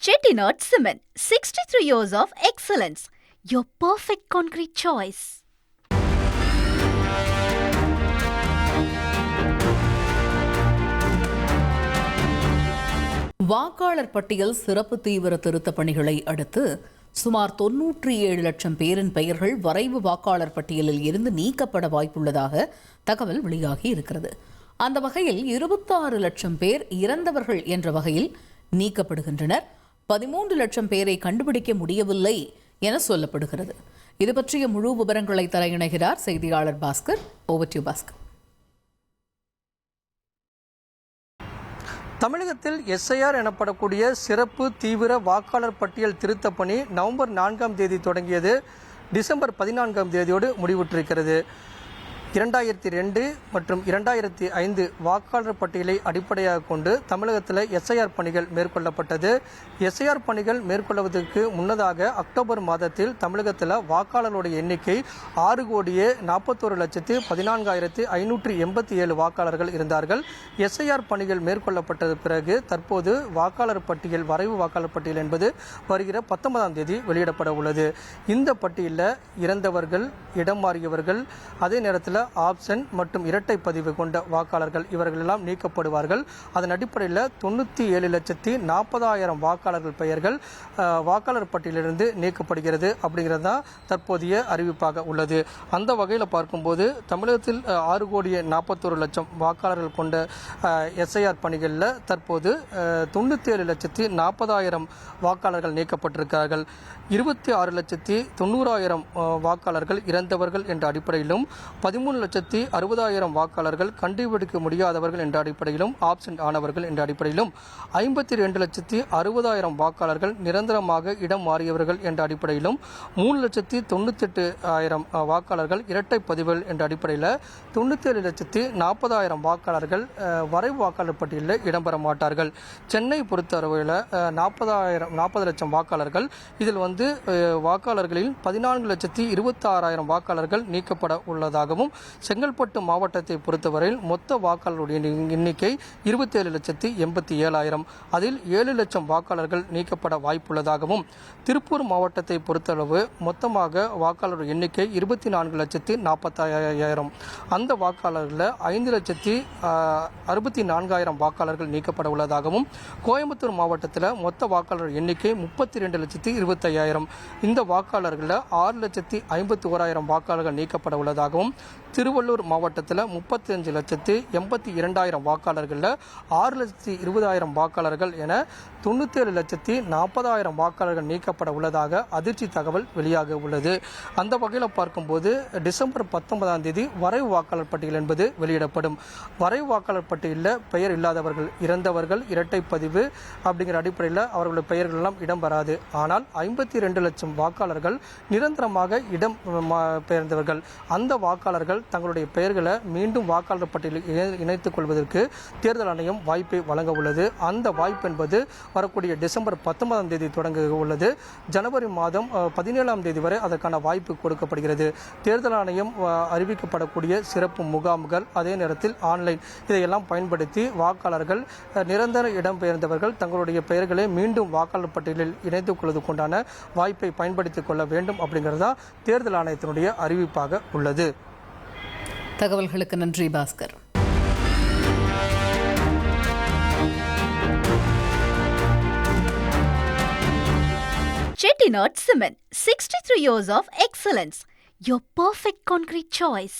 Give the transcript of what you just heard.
Chettinad Cement, 63 years of excellence. Your perfect concrete choice. வாக்காளர் பட்டியல் சிறப்பு தீவிர திருத்த பணிகளை அடுத்து சுமார் 97 லட்சம் பேரின் பெயர்கள் வரைவு வாக்காளர் பட்டியலில் இருந்து நீக்கப்பட வாய்ப்புள்ளதாக தகவல் வெளியாகி இருக்கிறது. அந்த வகையில் 26 லட்சம் பேர் இறந்தவர்கள் என்ற வகையில் நீக்கப்படுகின்றனர். 13 லட்சம் பேரை கண்டுபிடிக்க முடியவில்லை என சொல்லப்படுகிறது. இது பற்றிய முழு விவரங்களை தர இணைகிறார் செய்தியாளர் பாஸ்கர். Over to Bhaskar. தமிழகத்தில் எஸ்ஐஆர் எனப்படக்கூடிய சிறப்பு தீவிர வாக்காளர் பட்டியல் திருத்த பணி நவம்பர் 4ஆம் தேதி தொடங்கியது. டிசம்பர் 14ஆம் தேதியோடு முடிவுற்றிருக்கிறது. 2002 மற்றும் 2005 வாக்காளர் பட்டியலை அடிப்படையாக கொண்டு தமிழகத்தில் எஸ்ஐஆர் பணிகள் மேற்கொள்ளப்பட்டது. எஸ்ஐஆர் பணிகள் மேற்கொள்வதற்கு முன்னதாக அக்டோபர் மாதத்தில் தமிழகத்தில் வாக்காளர்களுடைய எண்ணிக்கை 6,41,14,587 வாக்காளர்கள் இருந்தார்கள். எஸ்ஐஆர் பணிகள் மேற்கொள்ளப்பட்டது பிறகு தற்போது வாக்காளர் பட்டியல் வரைவு வாக்காளர் பட்டியல் என்பது வருகிற 19ஆம் தேதி வெளியிடப்பட உள்ளது. இந்த பட்டியலில் இறந்தவர்கள், இடம் மாறியவர்கள், அதே நேரத்தில் ஆப்ஷன் மற்றும் இரட்டை பதிவு கொண்ட வாக்காளர்கள் இவர்கள் எல்லாம் நீக்கப்படுவார்கள். அதன் அடிப்படையில் 97,40,000 வாக்காளர்கள் பெயர்கள் வாக்காளர் பட்டியலிலிருந்து நீக்கப்படுகிறது அப்படிங்கிறது தான் தற்போதைய அறிவிப்பாக உள்ளது. அந்த வகையில் பார்க்கும்போது தமிழகத்தில் 6,41,00,000 வாக்காளர்கள் கொண்ட எஸ்ஐஆர் பணிகளில் தற்போது 97,40,000 வாக்காளர்கள் நீக்கப்பட்டிருக்கிறார்கள். 26,90,000 வாக்காளர்கள் இறந்தவர்கள் என்ற அடிப்படையிலும் 13,60,000 வாக்காளர்கள் கண்டுபிடிக்க முடியாதவர்கள் என்ற அடிப்படையிலும் ஆப்சென்ட் ஆனவர்கள் என்ற அடிப்படையிலும் 52,60,000 வாக்காளர்கள் நிரந்தரமாக இடம் மாறியவர்கள் என்ற அடிப்படையிலும் 3,98,000 வாக்காளர்கள் இரட்டை பதிவுகள் என்ற அடிப்படையில் 97,40,000 வாக்காளர்கள் வரைவு வாக்காளர் பட்டியலில் இடம்பெற மாட்டார்கள். சென்னை பொறுத்தளவில் 40 லட்சம் வாக்காளர்கள், இதில் வாக்காளர்களில் 14,26,000 வாக்காளர்கள் நீக்கப்பட உள்ளதாகவும், செங்கல்பட்டு மாவட்டத்தை பொறுத்தவரையில் மொத்த வாக்காளருடைய எண்ணிக்கை 27,87,000, அதில் 7 லட்சம் வாக்காளர்கள் நீக்கப்பட வாய்ப்புள்ளதாகவும், திருப்பூர் மாவட்டத்தை பொறுத்தளவு மொத்தமாக வாக்காளர் எண்ணிக்கை 24,40,000, அந்த வாக்காளர்களில் 5,64,000 வாக்காளர்கள் நீக்கப்பட உள்ளதாகவும், கோயம்புத்தூர் மாவட்டத்தில் மொத்த வாக்காளர் எண்ணிக்கை 32,25,000, இந்த வாக்காளர்களில் 6,51,000 வாக்காளர்கள் நீக்கப்பட உள்ளதாகவும், திருவள்ளூர் மாவட்டத்தில் 35,82,000 வாக்காளர்களில் 6,20,000 வாக்காளர்கள் என 97,40,000 வாக்காளர்கள் நீக்கப்பட உள்ளதாக அதிர்ச்சி தகவல் வெளியாக உள்ளது. அந்த வகையில் பார்க்கும்போது டிசம்பர் 19ஆம் தேதி வரைவு வாக்காளர் பட்டியல் என்பது வெளியிடப்படும். வரைவு வாக்காளர் பட்டியலில் பெயர் இல்லாதவர்கள், இறந்தவர்கள், இரட்டை பதிவு அப்படிங்கிற அடிப்படையில் அவர்களுடைய பெயர்கள் எல்லாம் இடம் வராது. ஆனால் 52 லட்சம் வாக்காளர்கள் நிரந்தரமாக இடம் பெயர்ந்தவர்கள், அந்த வாக்காளர்கள் தங்களுடைய பெயர்களை மீண்டும் வாக்காளர் பட்டியலில் இணைத்துக் கொள்வதற்கு தேர்தல் ஆணையம் வாய்ப்பை வழங்க உள்ளது. அந்த வாய்ப்பு என்பது வரக்கூடிய டிசம்பர் 19ஆம் தேதி தொடங்க உள்ளது. ஜனவரி மாதம் 17ஆம் தேதி வரை அதற்கான வாய்ப்பு கொடுக்கப்படுகிறது. தேர்தல் ஆணையம் அறிவிக்கப்படக்கூடிய சிறப்பு முகாம்கள், அதே நேரத்தில் ஆன்லைன், இதையெல்லாம் பயன்படுத்தி வாக்காளர்கள் நிரந்தர இடம்பெயர்ந்தவர்கள் தங்களுடைய பெயர்களை மீண்டும் வாக்காளர் பட்டியலில் இணைத்துக் கொள்வதற்குண்டான வாய்ப்பை பயன்படுத்திக் கொள்ள வேண்டும் அப்படிங்கிறது தான் தேர்தல் ஆணையத்தினுடைய அறிவிப்பாக உள்ளது. தகவல்களுக்கு நன்றி Bhaskar. Chettinad Cement, 63 years of excellence. Your perfect concrete choice.